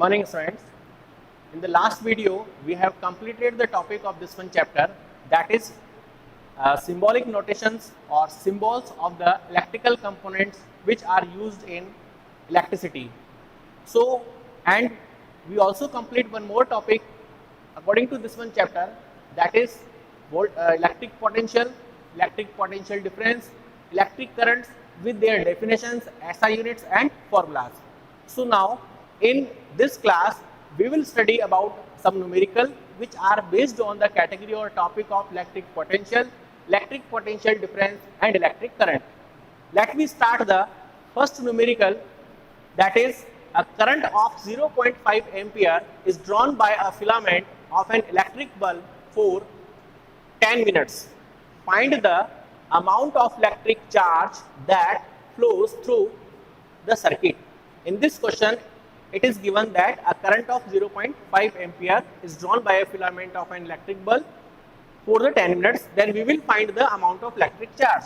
Morning students. In the last video, we have completed the topic of this one chapter, that is symbolic notations or symbols of the electrical components which are used in electricity. So, and we also complete one more topic according to this one chapter, that is electric potential difference, electric currents with their definitions, SI units and formulas. So now in this class we will study about some numerical which are based on the category or topic of electric potential difference and electric current. Let me start the first numerical, that is a current of 0.5 ampere is drawn by a filament of an electric bulb for 10 minutes. Find the amount of electric charge that flows through the circuit. In this question, it is given that a current of 0.5 ampere is drawn by a filament of an electric bulb for the 10 minutes. Then we will find the amount of electric charge.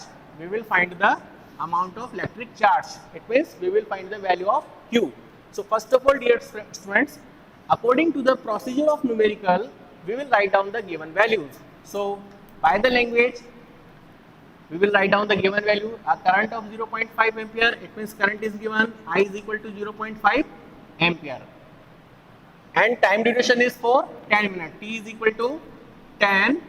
It means we will find the value of Q. So first of all, dear students, according to the procedure of numerical, we will write down the given values. So by the language, we will write down the given value. A current of 0.5 ampere, it means current is given, I is equal to 0.5 ampere. And time duration is for 10 minutes. T is equal to 10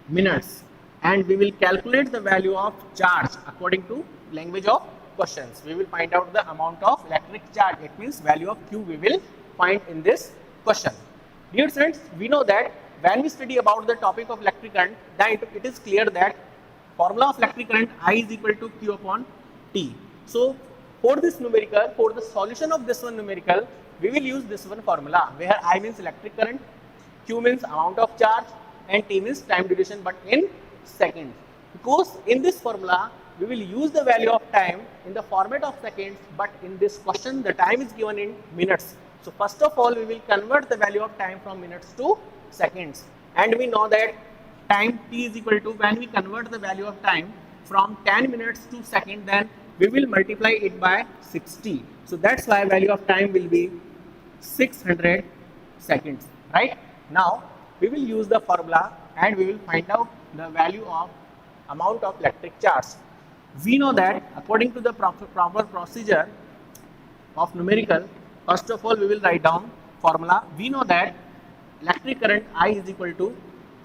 minutes. And we will calculate the value of charge according to language of questions. We will find out the amount of electric charge. It means value of Q we will find in this question. Dear students, we know that when we study about the topic of electric current, then it is clear that formula of electric current I is equal to Q upon T. So for this numerical, for the solution of this one numerical, we will use this one formula where I means electric current, Q means amount of charge and T means time duration, but in seconds. Because in this formula, we will use the value of time in the format of seconds, but in this question, the time is given in minutes. So first of all, we will convert the value of time from minutes to seconds. And we know that time T is equal to, when we convert the value of time from 10 minutes to second, then we will multiply it by 60. So that's why value of time will be 600 seconds, right? Now we will use the formula and we will find out the value of amount of electric charge. We know that according to the proper procedure of numerical, first of all we will write down formula. We know that electric current I is equal to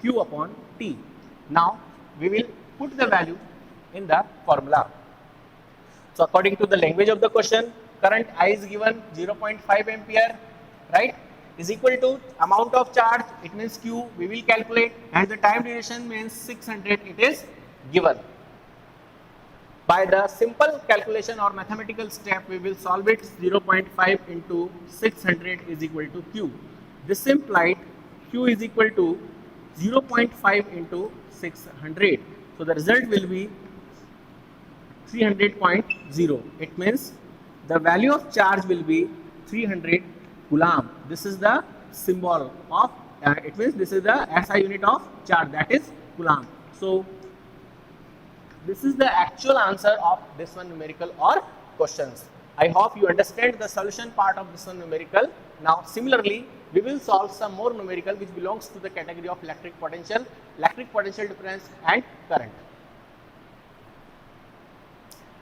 Q upon T. Now we will put the value in the formula. So according to the language of the question, current I is given 0.5 ampere, right, is equal to amount of charge, it means Q, we will calculate, and the time duration means 600, it is given. By the simple calculation or mathematical step, we will solve it. 0.5 into 600 is equal to Q. This implied Q is equal to 0.5 into 600. So the result will be 300.0. It means the value of charge will be 300 Coulomb. This is the symbol of, it means this is the SI unit of charge, that is Coulomb. So this is the actual answer of this one numerical or questions. I hope you understand the solution part of this one numerical. Now similarly, we will solve some more numerical which belongs to the category of electric potential difference and current.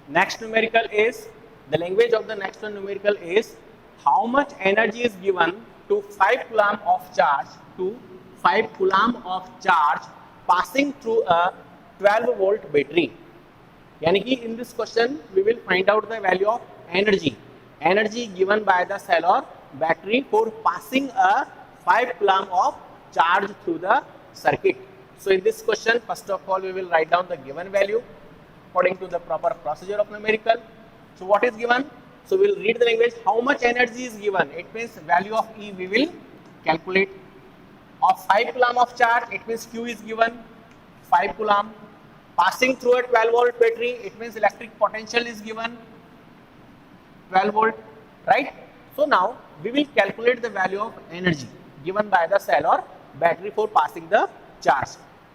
Next numerical is, the language of the next one numerical is how much energy is given to 5 Coulomb of charge passing through a 12 volt battery. Yani ki in this question we will find out the value of energy given by the cell or battery for passing a 5 Coulomb of charge through the circuit. So in this question, first of all we will write down the given value according to the proper procedure of numerical. So what is given? So we will read the language. How much energy is given? It means value of E we will calculate. Of 5 Coulomb of charge, it means Q is given 5 Coulomb. Passing through a 12 volt battery, it means electric potential is given 12 volt, right? So now we will calculate the value of energy given by the cell or battery for passing the charge.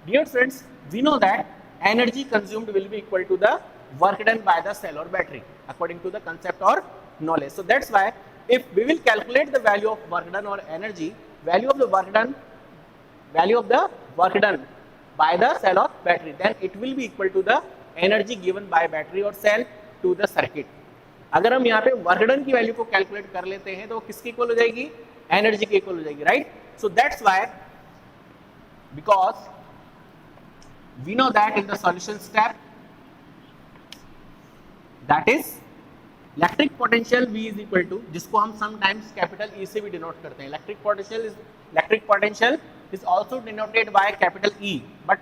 Dear friends, we know that energy consumed will be equal to the work done by the cell or battery according to the concept or knowledge. So that's why if we will calculate the value of work done or energy, value of the work done by the cell or battery, then it will be equal to the energy given by battery or cell to the circuit. अगर हम यहाँ पे work done की value को calculate कर लेते हैं तो वो किसकी इक्वल हो जाएगी, एनर्जी की इक्वल हो जाएगी, right. So that's why, because we know that in the solution step, that is electric potential V is equal to, जिसको हम sometimes capital E से भी denote करते हैं. Electric potential is also denoted by capital E, but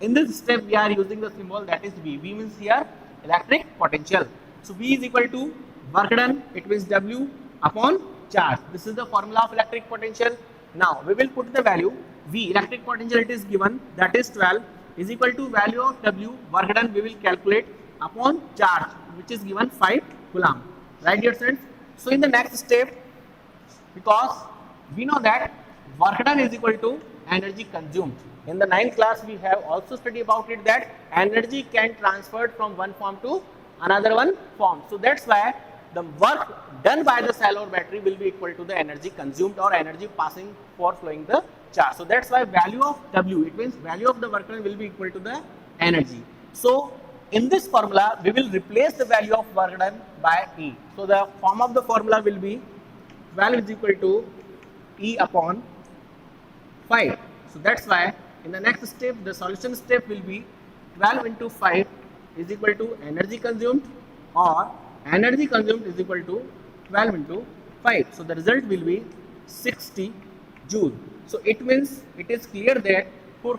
in this step we are using the symbol that is V. V means here electric potential. So V is equal to work done, it means W upon charge. This is the formula of electric potential. Now we will put the value V, electric potential it is given, that is 12, is equal to value of W, work done we will calculate, upon charge which is given 5 coulomb, right dear friends. So in the next step, because we know that work done is equal to energy consumed. In the 9th class we have also studied about it that energy can transferred from one form to another one form. So that's why the work done by the cell or battery will be equal to the energy consumed or energy passing for flowing the charge. So that's why value of W, it means value of the work done will be equal to the energy. So in this formula we will replace the value of work done by E. So the form of the formula will be 12 is equal to E upon 5. So that's why in the next step, the solution step will be 12 into 5 is equal to energy consumed, or energy consumed is equal to 12 into 5. So the result will be 60 joule. So it means it is clear that for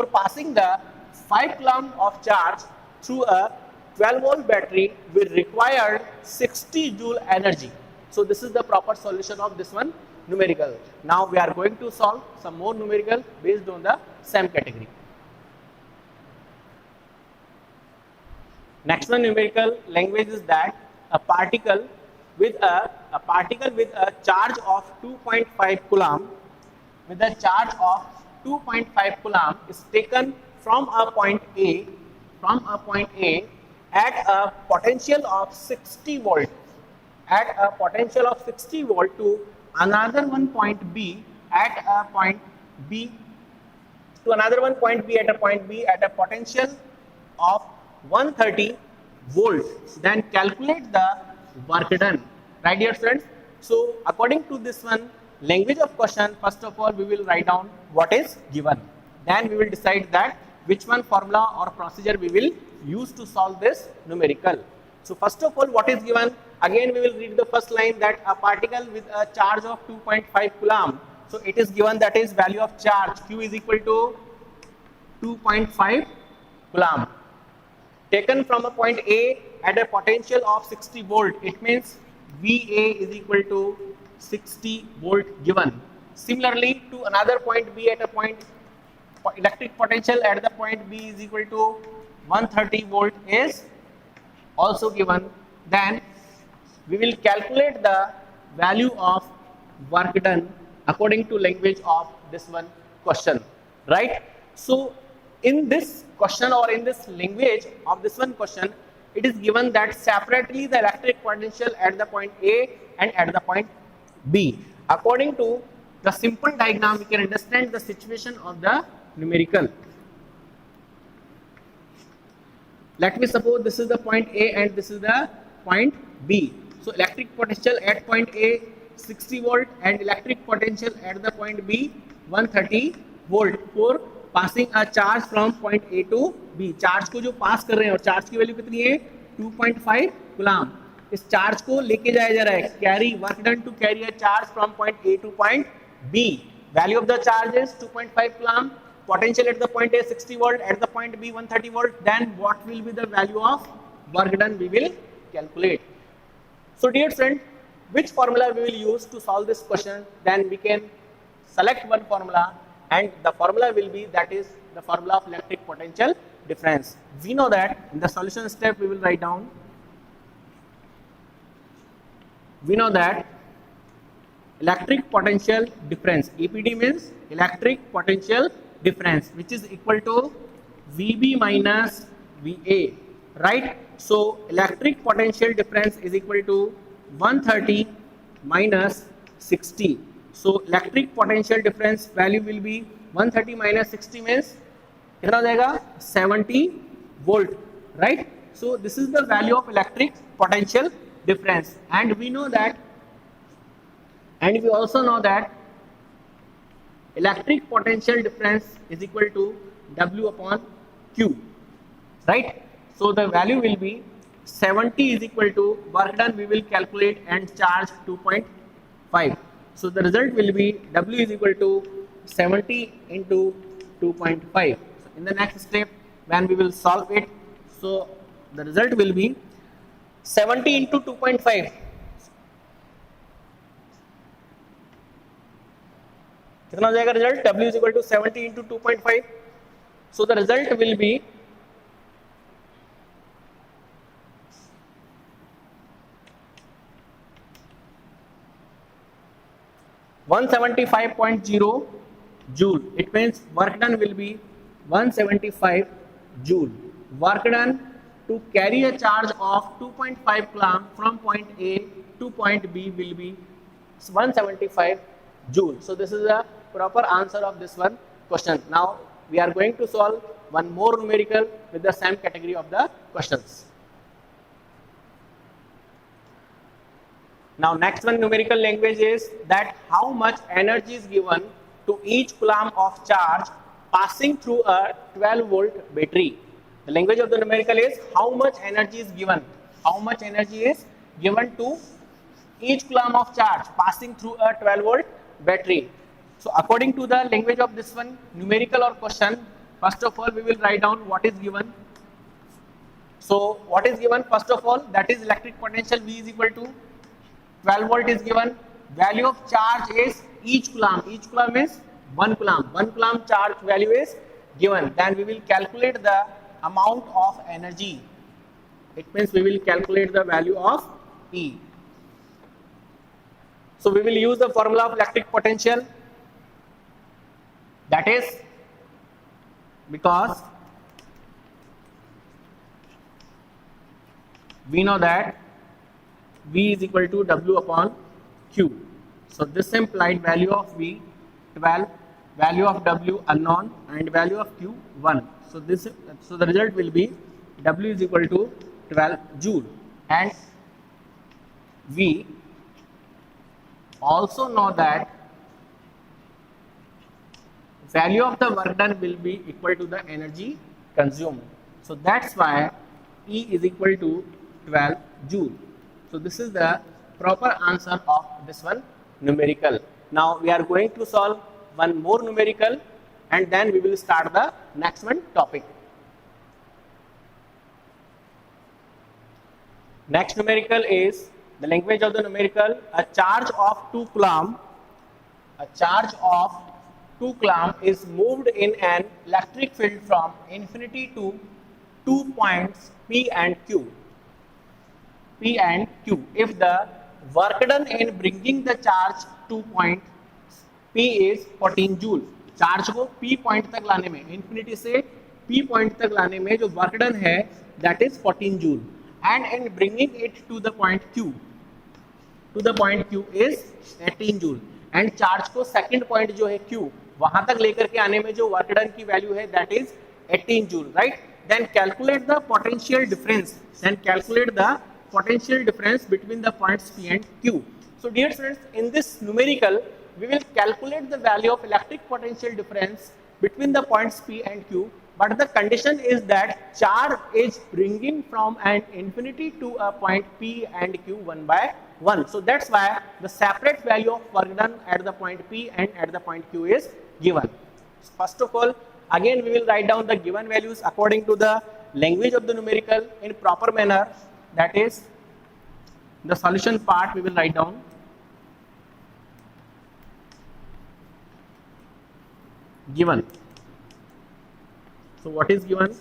passing the 5 coulomb of charge through a 12 volt battery will require 60 joule energy. So this is the proper solution of this one numerical. Now we are going to solve some more numerical based on the same category. Next one numerical language is that a particle with a charge of 2.5 coulomb is taken from a point A at a potential of 60 volt to another one point B at a point B at a potential of 130 volts, then calculate the work done, right dear friends. So according to this one language of question, first of all we will write down what is given, then we will decide that which one formula or procedure we will use to solve this numerical. So first of all, what is given, again we will read the first line that a particle with a charge of 2.5 coulomb. So it is given that is value of charge Q is equal to 2.5 coulomb taken from a point A at a potential of 60 volt. It means VA is equal to 60 volt given. Similarly to another point B at a point, electric potential at the point B is equal to 130 volt is also given. Then we will calculate the value of work done according to language of this one question, right? So in this question or in this language of this one question, it is given that separately the electric potential at the point A and at the point B. According to the simple diagram, we can understand the situation of the numerical. Let me suppose this is the point A and this is the point B. So electric potential at point A 60 volt and electric potential at the point B 130 volt for passing a charge from point A to B. Charge को जो पास कर रहे हैं और charge की value कितनी है 2.5 coulomb. इस चार्ज को लेके जाया जा रहा है, carry work done to carry a charge from point A to point B. Value of the charge is 2.5 coulomb. Potential at the point A 60 volt, at the point B 130 volt. Then what will be the value of work done we will calculate. So dear friend, which formula we will use to solve this question? Then we can select one formula, and the formula will be, that is the formula of electric potential difference. We know that in the solution step we will write down, we know that electric potential difference, EPD means electric potential difference, which is equal to VB minus VA, right? So electric potential difference is equal to 130 minus 60. So electric potential difference value will be 130 minus 60 means कितना हो जाएगा 70 volt, right? So this is the value of electric potential difference, and we know that, and we also know that electric potential difference is equal to W upon Q, right? So the value will be 70 is equal to work done we will calculate and charge 2.5. So the result will be W is equal to 70 into 2.5. So in the next step when we will solve it, so the result will be 70 into 2.5. कितना हो जाएगा result? W is equal to 70 into 2.5. So the result will be 175.0 joule. It means work done will be 175 joule. Work done to carry a charge of 2.5 coulomb from point A to point B will be 175 joule. So this is the proper answer of this one question. Now we are going to solve one more numerical with the same category of the questions. Now next one numerical language is that how much energy is given to each coulomb of charge passing through a 12 volt battery. The language of the numerical is how much energy is given. How much energy is given to each coulomb of charge passing through a 12 volt battery. So according to the language of this one numerical or question, first of all we will write down what is given. So what is given first of all, that is electric potential V is equal to 12 volt is given. Value of charge is each coulomb. Each coulomb is 1 coulomb. 1 coulomb charge value is given. Then we will calculate the amount of energy. It means we will calculate the value of E. So we will use the formula of electric potential. That is because we know that V is equal to W upon Q. So this implied value of V 12, value of W unknown, and value of Q 1. So the result will be W is equal to 12 joule, and we also know that value of the work done will be equal to the energy consumed. So that's why E is equal to 12 joule. So this is the proper answer of this one numerical. Now we are going to solve one more numerical and then we will start the next one topic. Next numerical is the language of the numerical. A charge of 2 coulomb. A charge of 2 coulomb is moved in an electric field from infinity to 2 points P and Q. P and Q. If the work done in bringing the charge to point P is 14 joule. Charge को P point तक लाने में, infinity से P point तक लाने में जो work done है that is 14 joule, and in bringing it to the point Q is 18 joule, and charge को सेकंड पॉइंट जो है Q वहां तक लेकर के आने में जो वर्क डन की वैल्यू है that is 18 joule, right? Then calculate the potential difference. Between the points P and Q. So dear students, in this numerical we will calculate the value of electric potential difference between the points P and Q, but the condition is that charge is bringing from an infinity to a point P and Q 1 by 1. So that's why the separate value of work done at the point P and at the point Q is given. So first of all, again we will write down the given values according to the language of the numerical in proper manner. That is the solution part we will write down. Given. So what is given?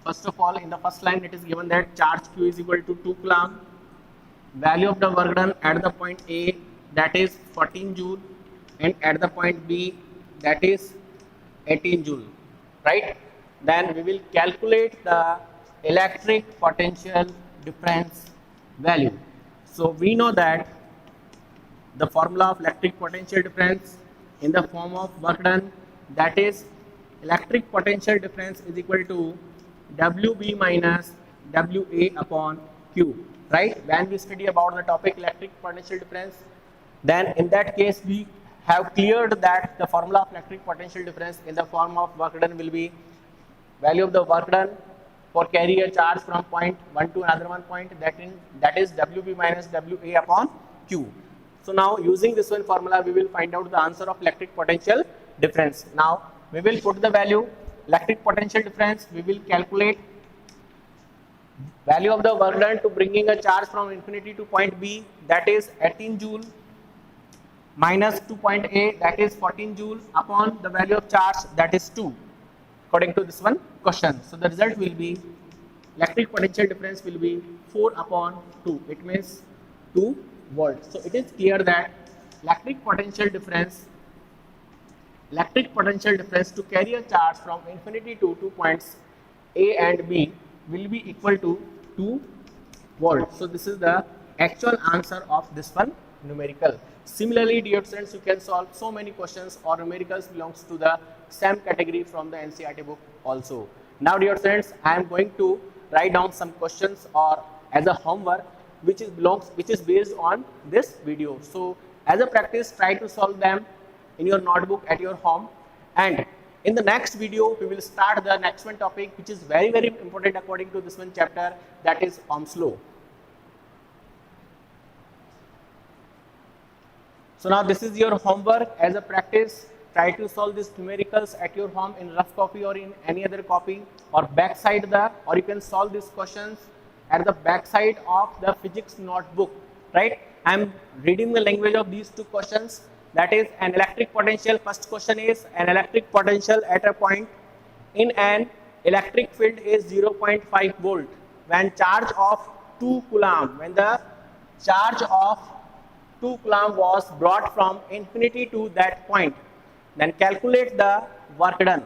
First of all, in the first line it is given that charge Q is equal to 2 coulomb. Value of the work done at the point A, that is 14 joule, and at the point B, that is 18 joule, right? Then we will calculate the electric potential difference value. So we know that the formula of electric potential difference in the form of work done, that is electric potential difference is equal to WB minus WA upon Q, right? When we study about the topic electric potential difference, then in that case we have cleared that the formula of electric potential difference in the form of work done will be value of the work done for carry a charge from point 1 to another one point, that is WB minus WA upon Q. So now using this one formula we will find out the answer of electric potential difference. Now we will put the value electric potential difference, we will calculate value of the work done to bringing a charge from infinity to point B, that is 18 joule minus 2 point A, that is 14 joule upon the value of charge, that is 2 according to this one question. So the result will be electric potential difference will be 4 upon 2, it means 2 volts. So it is clear that electric potential difference to carry a charge from infinity to 2 points A and B will be equal to 2 volts. So this is the actual answer of this one numerical. Similarly, dear students, you can solve so many questions or numericals belongs to the same category from the NCERT book also. Now dear students, I am going to write down some questions or as a homework which is based on this video. So as a practice, try to solve them in your notebook at your home, and in the next video we will start the next one topic which is very important according to this one chapter, that is Ohm's law. So now this is your homework. As a practice, try to solve these numericals at your home in rough copy or in any other copy or backside or you can solve these questions at the backside of the physics notebook, right? I am reading the language of these two questions, that is an electric potential. First question is an electric potential at a point in an electric field is 0.5 volt when charge of 2 coulomb, when the charge of 2 coulomb was brought from infinity to that point, then calculate the work done.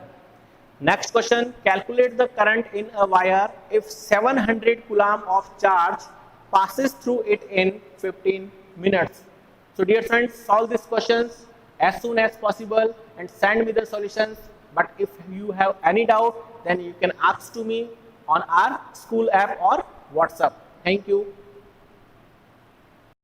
Next question, calculate the current in a wire if 700 coulomb of charge passes through it in 15 minutes. So dear friends, solve these questions as soon as possible and send me the solutions. But if you have any doubt, then you can ask to me on our school app or WhatsApp. Thank you.